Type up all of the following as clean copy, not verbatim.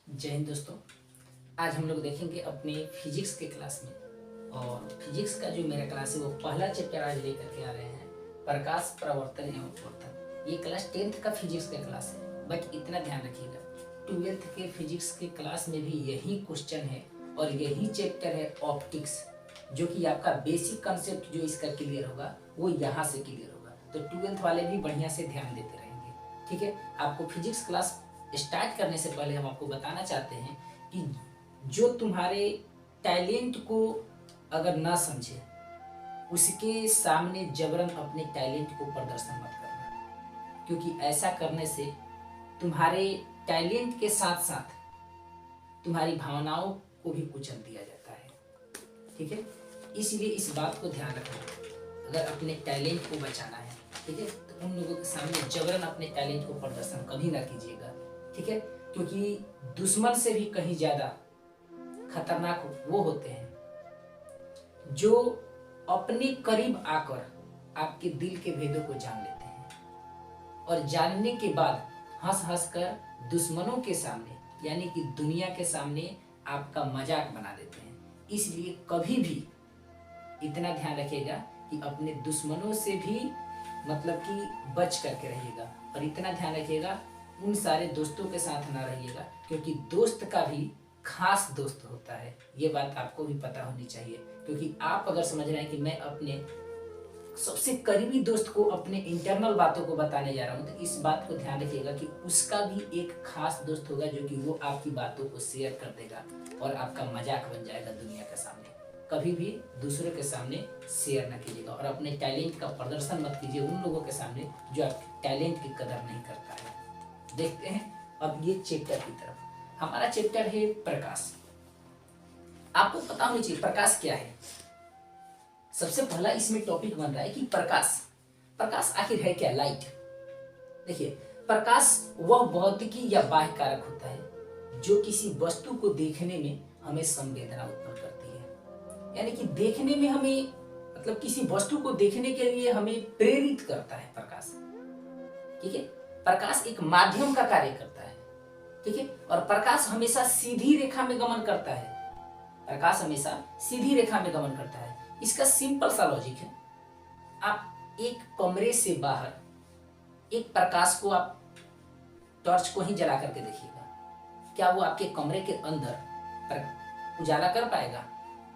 जय हिंद दोस्तों। आज हम लोग देखेंगे अपने फिजिक्स के क्लास में, और फिजिक्स का जो मेरा क्लास है वो पहला चैप्टर आज लेकर के आ रहे हैं, प्रकाश प्रवर्तन एवं अपवर्तन। ये क्लास 10th का फिजिक्स का क्लास है, बट इतना ध्यान रखिएगा 12th के फिजिक्स के क्लास में भी यही क्वेश्चन है और यही चैप्टर है ऑप्टिक्स, जो कि आपका बेसिक कंसेप्ट जो इसका क्लियर होगा वो यहाँ से क्लियर होगा। तो 12th वाले भी बढ़िया से ध्यान देते रहेंगे, ठीक है। आपको फिजिक्स क्लास स्टार्ट करने से पहले हम आपको बताना चाहते हैं कि जो तुम्हारे टैलेंट को अगर ना समझे उसके सामने जबरन अपने टैलेंट को प्रदर्शन मत करना, क्योंकि ऐसा करने से तुम्हारे टैलेंट के साथ साथ तुम्हारी भावनाओं को भी कुचल दिया जाता है, ठीक है। इसलिए इस बात को ध्यान रखना, अगर अपने टैलेंट को बचाना है, ठीक है, तो उन लोगों के सामने जबरन अपने टैलेंट को प्रदर्शन कभी ना कीजिएगा, ठीक है। क्योंकि दुश्मन से भी कहीं ज्यादा खतरनाक वो होते हैं जो अपने करीब आकर आपके दिल के भेदों को जान लेते हैं और जानने के बाद हंस हंस कर दुश्मनों के सामने यानी कि दुनिया के सामने आपका मजाक बना देते हैं। इसलिए कभी भी इतना ध्यान रखिएगा कि अपने दुश्मनों से भी मतलब कि बच करके रहिएगा, और इतना ध्यान रखिएगा उन सारे दोस्तों के साथ ना रहिएगा, क्योंकि दोस्त का भी खास दोस्त होता है। ये बात आपको भी पता होनी चाहिए, क्योंकि आप अगर समझ रहे हैं कि मैं अपने सबसे करीबी दोस्त को अपने इंटरनल बातों को बताने जा रहा हूँ, तो इस बात को ध्यान रखिएगा कि उसका भी एक खास दोस्त होगा जो कि वो आपकी बातों को शेयर कर देगा और आपका मजाक बन जाएगा दुनिया के सामने। कभी भी दूसरों के सामने शेयर न कीजिएगा और अपने टैलेंट का प्रदर्शन मत कीजिए उन लोगों के सामने जो आपके टैलेंट की कदर नहीं करता है। देखते हैं अब ये चैप्टर की तरफ। हमारा चैप्टर है प्रकाश। आपको पता होना चाहिए प्रकाश क्या है। सबसे पहला इसमें टॉपिक बन रहा है कि प्रकाश आखिर है क्या। लाइट। देखिए, प्रकाश वह भौतिकी या बाह्य कारक होता है जो किसी वस्तु को देखने में हमें संवेदना उत्पन्न करती है, यानी कि देखने में हमें मतलब किसी वस्तु को देखने के लिए हमें प्रेरित करता है प्रकाश, ठीक है। प्रकाश एक माध्यम का कार्य करता है, ठीक है, और प्रकाश हमेशा सीधी रेखा में गमन करता है। प्रकाश हमेशा सीधी रेखा में गमन करता है। इसका सिंपल सा लॉजिक है, आप एक कमरे से बाहर एक प्रकाश को आप टॉर्च को ही जला करके देखिएगा, क्या वो आपके कमरे के अंदर उजाला कर पाएगा?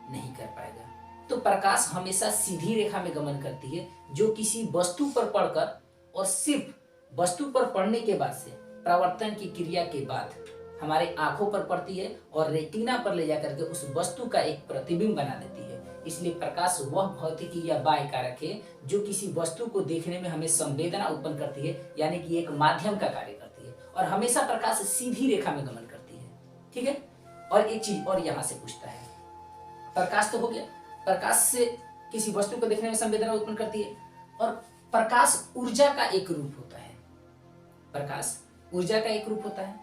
नहीं कर पाएगा। तो प्रकाश हमेशा सीधी रेखा में गमन करती है, जो किसी वस्तु पर पड़कर और सिर्फ वस्तु पर पड़ने के बाद से परावर्तन की क्रिया के बाद हमारे आंखों पर पड़ती है और रेटिना पर ले जाकर के उस वस्तु का एक प्रतिबिंब बना देती है। इसलिए प्रकाश वह भौतिकी या बाह्य कारक है जो किसी वस्तु को देखने में हमें संवेदना उत्पन्न करती है, यानी कि एक माध्यम का कार्य करती है, और हमेशा प्रकाश सीधी रेखा में गमन करती है, ठीक है। और एक चीज और यहाँ से पूछता है, प्रकाश तो हो गया, प्रकाश से किसी वस्तु को देखने में संवेदना उत्पन्न करती है, और प्रकाश ऊर्जा का एक रूप होता है। प्रकाश ऊर्जा का एक रूप होता है।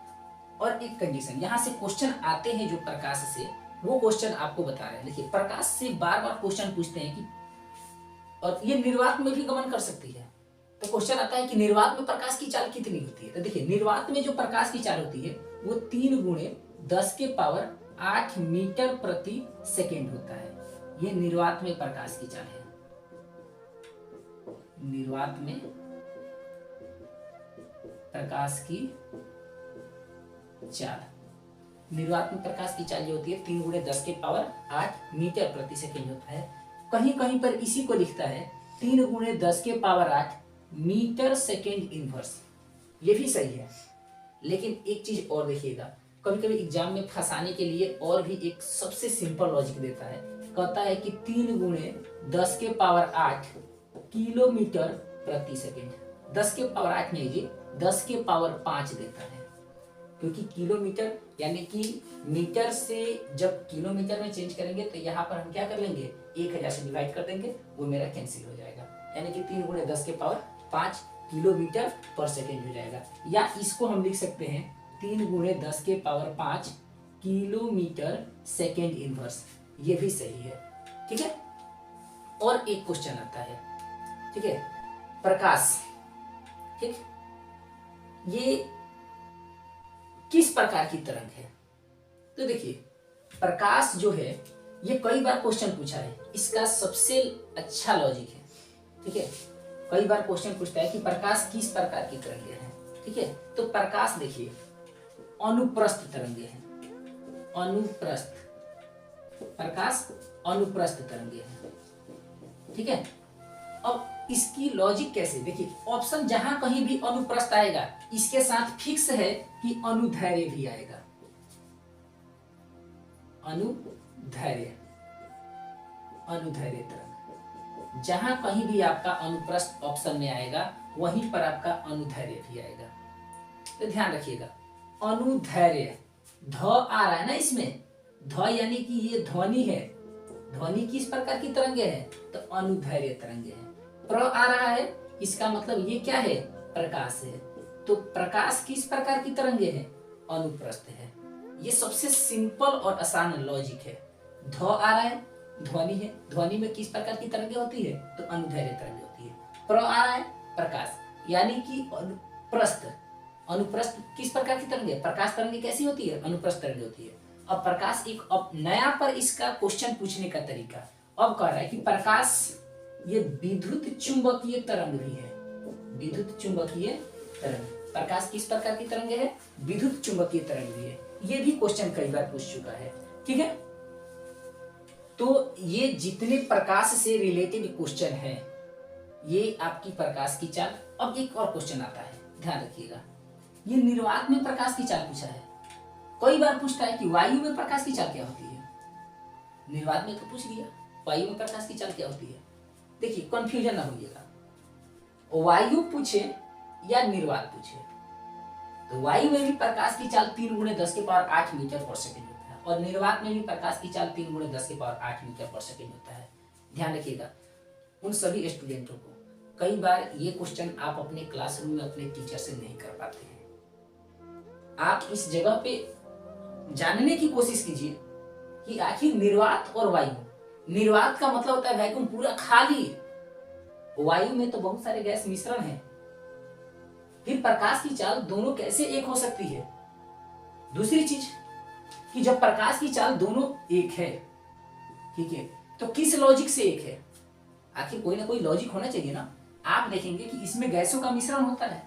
और एक कंडीशन, यहाँ से क्वेश्चन आते हैं जो प्रकाश से, वो क्वेश्चन आपको बता रहे हैं। देखिए, प्रकाश से बार बार क्वेश्चन पूछते हैं कि और ये निर्वात में भी गमन कर सकती है, तो क्वेश्चन आता है कि निर्वात में प्रकाश की चाल कितनी होती है। तो देखिए, निर्वात में जो प्रकाश की चाल होती है वो 3 × 10⁸ मीटर प्रति सेकेंड होता है। ये निर्वात में प्रकाश की चाल है। निर्वात में प्रकाश की चाल, निर्वात में प्रकाश की चाल जो होती है 3 × 10⁸ मीटर प्रति सेकेंड होता है। कहीं कहीं पर इसी को लिखता है 3 × 10⁸ मीटर सेकेंड इनवर्स। ये भी सही है, लेकिन एक चीज और देखिएगा, कभी कभी एग्जाम में फंसाने के लिए और भी एक सबसे सिंपल लॉजिक देता है। कहता है कि 3 × 10⁸ किलोमीटर प्रति सेकेंड। 10⁸ नहीं जी, 10⁵ देता है, क्योंकि किलोमीटर यानी कि मीटर से जब किलोमीटर में चेंज करेंगे तो यहाँ पर हम क्या कर लेंगे, 1000 से डिवाइड कर देंगे, वो मेरा कैंसिल हो जाएगा, यानी कि 3 × 10⁵ किलोमीटर पर सेकेंड हो जाएगा। या इसको हम लिख सकते हैं 3 × 10⁵ किलोमीटर सेकेंड इनवर्स। ये भी सही है, ठीक है। और एक क्वेश्चन आता है, ठीक है, प्रकाश, ठीक, ये किस प्रकार की तरंग है। तो देखिए प्रकाश जो है ये कई बार क्वेश्चन पूछा है, इसका सबसे अच्छा लॉजिक है, ठीक है। कई बार क्वेश्चन पूछता है कि प्रकाश किस प्रकार की तरंगे हैं, ठीक है। तो प्रकाश देखिए अनुप्रस्थ तरंगे हैं, अनुप्रस्थ, प्रकाश अनुप्रस्थ तरंगे हैं, ठीक है। अब इसकी लॉजिक कैसे, देखिए ऑप्शन जहां कहीं भी अनुप्रस्थ आएगा इसके साथ फिक्स है कि अनुदैर्घ्य भी आएगा, अनुदैर्घ्य, अनुदैर्घ्य तरंग, जहां कहीं भी आपका अनुप्रस्थ ऑप्शन में आएगा वहीं पर आपका अनुदैर्घ्य भी आएगा। तो ध्यान रखिएगा अनुदैर्घ्य, ध आ रहा है ना इसमें, ध यानी कि ये ध्वनि है, ध्वनि किस प्रकार की तरंगे है, तो अनुदैर्घ्य तरंगे है। प्र आ रहा है, इसका मतलब ये क्या है, प्रकाश है। तो प्रकाश किस प्रकार की तरंगे है, अनुप्रस्थ है। ये सबसे सिंपल और आसान लॉजिक है। ध आ रहा है, ध्वनि है, ध्वनि में किस प्रकार की तरंगे होती है, तो अनुदैर्घ्य तरंगे होती है। प्र आ रहा है प्रकाश, यानी कि अनुप्रस्थ, अनुप्रस्थ किस प्रकार की तरंगे, प्रकाश तरंगे कैसी होती है, अनुप्रस्थ तरंगे होती है। अब प्रकाश एक अब नया पर इसका क्वेश्चन पूछने का तरीका, अब कह रहा है कि प्रकाश ये विद्युत चुंबकीय तरंग भी है, विद्युत चुंबकीय तरंग, प्रकाश किस प्रकार की तरंग है, विद्युत चुंबकीय तरंग भी है। ये भी क्वेश्चन कई बार पूछ चुका है, ठीक है। तो ये जितने प्रकाश से रिलेटेड क्वेश्चन है ये आपकी प्रकाश की चाल। अब एक और क्वेश्चन आता है, ध्यान रखिएगा, ये निर्वात में प्रकाश की चाल पूछा है। कई बार पूछता है कि वायु में प्रकाश की चाल क्या होती है, निर्वात में तो पूछ लिया, वायु में प्रकाश की चाल क्या होती है। देखिए कंफ्यूजन ना होइएगा, वायु पूछे या निर्वात पूछे, तो वायु में भी प्रकाश की चाल 3 × 10⁸ मीटर पर सेकंड होता है और निर्वात में भी प्रकाश की चाल 3 × 10⁸ मीटर पर सेकंड होता है। ध्यान रखिएगा उन सभी स्टूडेंटों को, कई बार ये क्वेश्चन आप अपने क्लासरूम में अपने टीचर से नहीं कर पाते हैं। आप इस जगह पे जानने की कोशिश कीजिए कि आखिर निर्वात और वायु, निर्वात का मतलब होता है वैक्यूम पूरा खाली, वायु में तो बहुत सारे गैस मिश्रण है, फिर प्रकाश की चाल दोनों कैसे एक हो सकती है। दूसरी चीज कि जब प्रकाश की चाल दोनों एक है, ठीक है, तो किस लॉजिक से एक है, आखिर कोई ना कोई लॉजिक होना चाहिए ना। आप देखेंगे कि इसमें गैसों का मिश्रण होता है,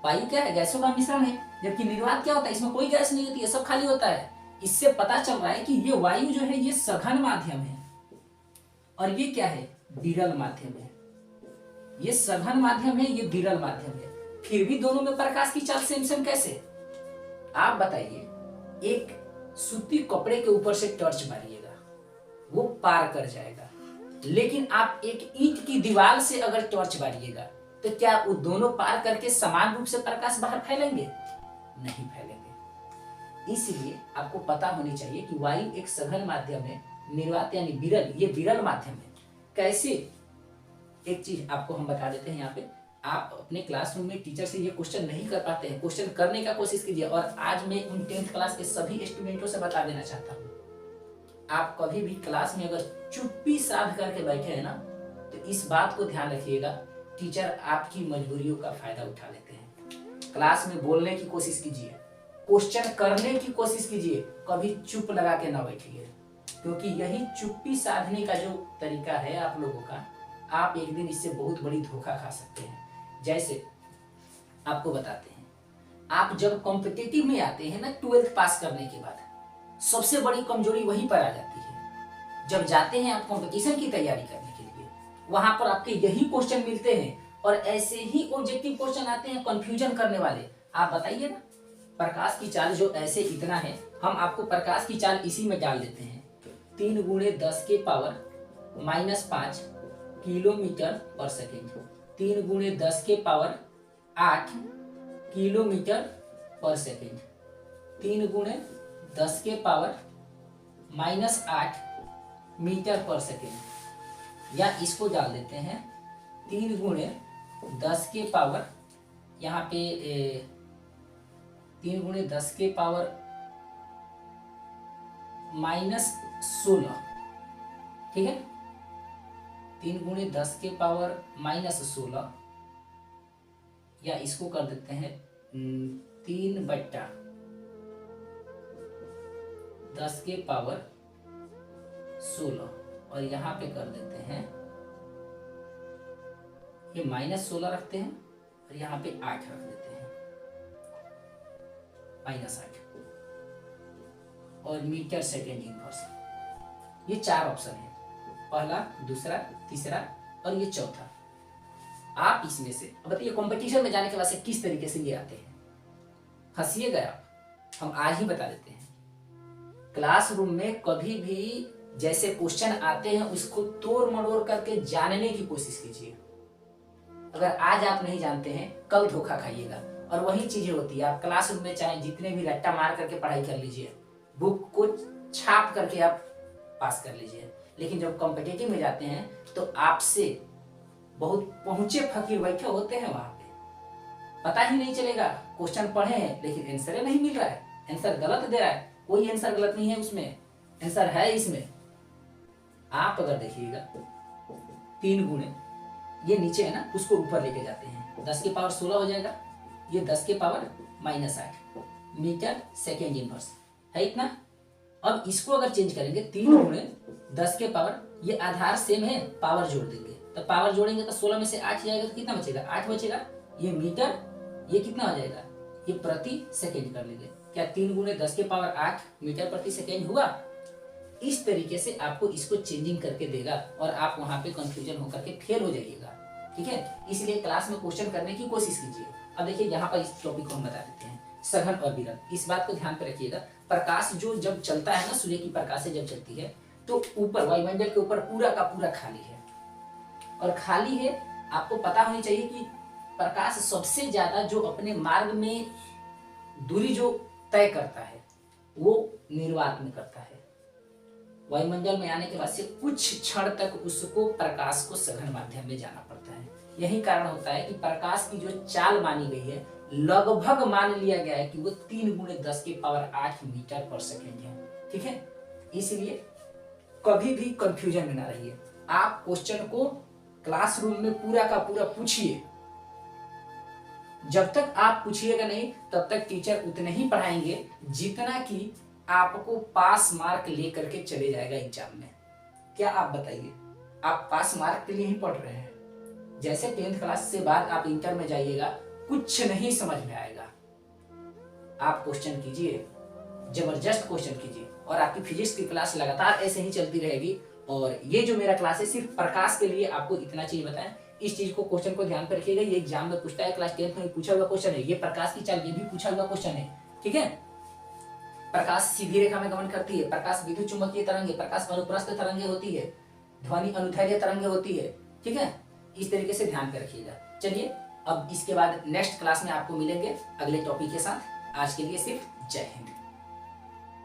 वायु क्या है, गैसों का मिश्रण है, जबकि निर्वात क्या होता है, इसमें कोई गैस नहीं होती है, सब खाली होता है। इससे पता चल रहा है कि ये वायु जो है ये सघन माध्यम है और ये क्या है, विरल माध्यम है। ये सघन माध्यम है, ये विरल माध्यम है, फिर भी दोनों में प्रकाश की चाल सेम सेम कैसे। आप बताइए, एक सूती कपड़े के ऊपर से टॉर्च मारिएगा वो पार कर जाएगा, लेकिन आप एक ईंट की दीवार से अगर टॉर्च मारिएगा तो क्या वो दोनों पार करके समान रूप से प्रकाश बाहर फैलेंगे, नहीं फैलेंगे। इसलिए आपको पता होनी चाहिए कि वायु एक सघन माध्यम है, निर्वात यानी विरल, ये विरल माध्यम है। कैसे, एक चीज आपको हम बता देते हैं यहाँ पे, आप अपने क्लासरूम में टीचर से ये क्वेश्चन नहीं कर पाते हैं, क्वेश्चन करने का कोशिश कीजिए। और आज मैं उन 10th क्लास के सभी स्टूडेंटों से बता देना चाहता हूँ, आप कभी भी क्लास में अगर चुप्पी साध करके बैठे हैं ना, तो इस बात को ध्यान रखिएगा, टीचर आपकी मजबूरियों का फायदा उठा लेते हैं। क्लास में बोलने की कोशिश कीजिए, क्वेश्चन करने की कोशिश कीजिए, कभी चुप लगा के ना बैठिए, क्योंकि यही चुप्पी साधने का जो तरीका है आप लोगों का, आप एक दिन इससे बहुत बड़ी धोखा खा सकते हैं। जैसे आपको बताते हैं, आप जब कॉम्पिटिटिव में आते हैं ना 12th पास करने के बाद, सबसे बड़ी कमजोरी वहीं पर आ जाती है। जब जाते हैं आप कंपटीशन की तैयारी करने के लिए, वहां पर आपके यही क्वेश्चन मिलते हैं और ऐसे ही ऑब्जेक्टिव क्वेश्चन आते हैं कंफ्यूजन करने वाले। आप बताइए ना, प्रकाश की चाल जो ऐसे इतना है, हम आपको प्रकाश की चाल इसी में डाल देते हैं, 3 × 10⁻⁻5 किलोमीटर पर सेकेंड, 3 × 10⁸ किलोमीटर पर सेकेंड, 3 × 10⁻⁸ मीटर पर सेकेंड, या इसको डाल देते हैं 3 × 10⁻, यहाँ पे 3 × 10⁻⁻16, ठीक है, 3 × 10⁻⁻16, या इसको कर देते हैं 3/10⁻⁻16, 10 के पावर 16 और यहाँ पे कर देते हैं ये -16 रखते हैं और यहाँ पे 8 रख देते हैं, -8 और मीटर सेकेंड इनवर्स। ये 4 ऑप्शन है, पहला, दूसरा, तीसरा और ये चौथा। आप इसमें से अब बताइए कंपटीशन में जाने के बाद से किस तरीके से ये आते हैं। हंसिएगा आप, हम आज ही बता देते हैं। क्लासरूम में कभी भी जैसे क्वेश्चन आते हैं उसको तोड़ मड़ोड़ करके जानने की कोशिश कीजिए। अगर आज आप नहीं जानते हैं कल धोखा खाइएगा। और वही चीजें होती है, आप क्लासरूम में चाहे जितने भी रट्टा मार करके पढ़ाई कर लीजिए, बुक को छाप करके आप पास कर लीजिए, लेकिन जब कॉम्पिटिटिव में जाते हैं तो आपसे बहुत पहुंचे फकीर बैठे होते हैं, वहां पे पता ही नहीं चलेगा क्वेश्चन पढ़े हैं लेकिन आंसर नहीं मिल रहा है, आंसर गलत दे रहा है। कोई आंसर गलत नहीं है उसमें, आंसर है इसमें। आप अगर देखिएगा 3 गुणे ये नीचे है ना, उसको ऊपर लेके जाते हैं, 10 के पावर 16 हो जाएगा, ये 10 के पावर -8 मीटर सेकेंड इनवर्स है इतना। अब इसको अगर चेंज करेंगे 3 गुणे 10 के पावर, ये आधार सेम है, पावर जोड़ देंगे तो पावर जोड़ेंगे तो 16 में से 8 जाएगा तो कितना बचेगा, 8 बचेगा। ये मीटर, ये कितना हो जाएगा, ये प्रति सेकेंड कर लेंगे। क्या 3 गुणे 10 के पावर 8 मीटर प्रति सेकेंड हुआ। इस तरीके से आपको इसको चेंजिंग करके देगा और आप वहां पे कंफ्यूजन होकर के फेल हो जाइएगा, ठीक है। इसलिए क्लास में क्वेश्चन करने की कोशिश कीजिए। अब देखिए यहाँ पर इस टॉपिक को हम बता देते हैं, सघन और विरल। इस बात को ध्यान पे रखिएगा, प्रकाश जो जब चलता है ना, सूर्य की प्रकाश से जब चलती है तो ऊपर वायुमंडल के ऊपर पूरा का पूरा खाली है, और खाली है आपको पता होनी चाहिए कि प्रकाश सबसे ज्यादा जो अपने मार्ग में दूरी जो तय करता है वो निर्वात में करता है। वायुमंडल में आने के बाद से कुछ क्षण तक उसको प्रकाश को सघन माध्यम में जाना पड़ता है। यही कारण होता है कि प्रकाश की जो चाल मानी गई है, लगभग मान लिया गया है कि वो 3 गुणे 10 के पावर 8 मीटर पर सेकेंड है, ठीक है। इसलिए कभी भी कंफ्यूजन में ना रहिए। आप क्वेश्चन को क्लासरूम में पूरा का पूरा पूछिए। जब तक आप पूछिएगा नहीं तब तक टीचर उतने ही पढ़ाएंगे जितना कि आपको पास मार्क लेकर के चले जाएगा एग्जाम में। क्या आप बताइए, आप पास मार्क के लिए ही पढ़ रहे हैं। जैसे 10th क्लास से बाद आप इंटर में जाइएगा, कुछ नहीं समझ में आएगा। आप क्वेश्चन कीजिए, जबरदस्त क्वेश्चन कीजिए, और आपकी फिजिक्स की क्लास लगातार ऐसे ही चलती रहेगी। और ये जो मेरा क्लास है सिर्फ प्रकाश के लिए, आपको इतना चीज बताएं। इस चीज को, क्वेश्चन को ध्यान पर रखिएगा, ये एग्जाम में पूछता है, क्लास 10th में पूछा हुआ क्वेश्चन है। ये प्रकाश की चाल, ये भी पूछा हुआ क्वेश्चन है, ठीक है। प्रकाश सीधी रेखा में गमन करती है, प्रकाश विद्युत चुंबकीय तरंगे, प्रकाश अनुप्रस्थ तरंगे होती है, ध्वनि अनुदैर्ध्य तरंगे होती है, ठीक है। इस तरीके से ध्यान कर रखिएगा। चलिए अब इसके बाद नेक्स्ट क्लास में आपको मिलेंगे अगले टॉपिक के साथ। आज के लिए सिर्फ जय हिंद।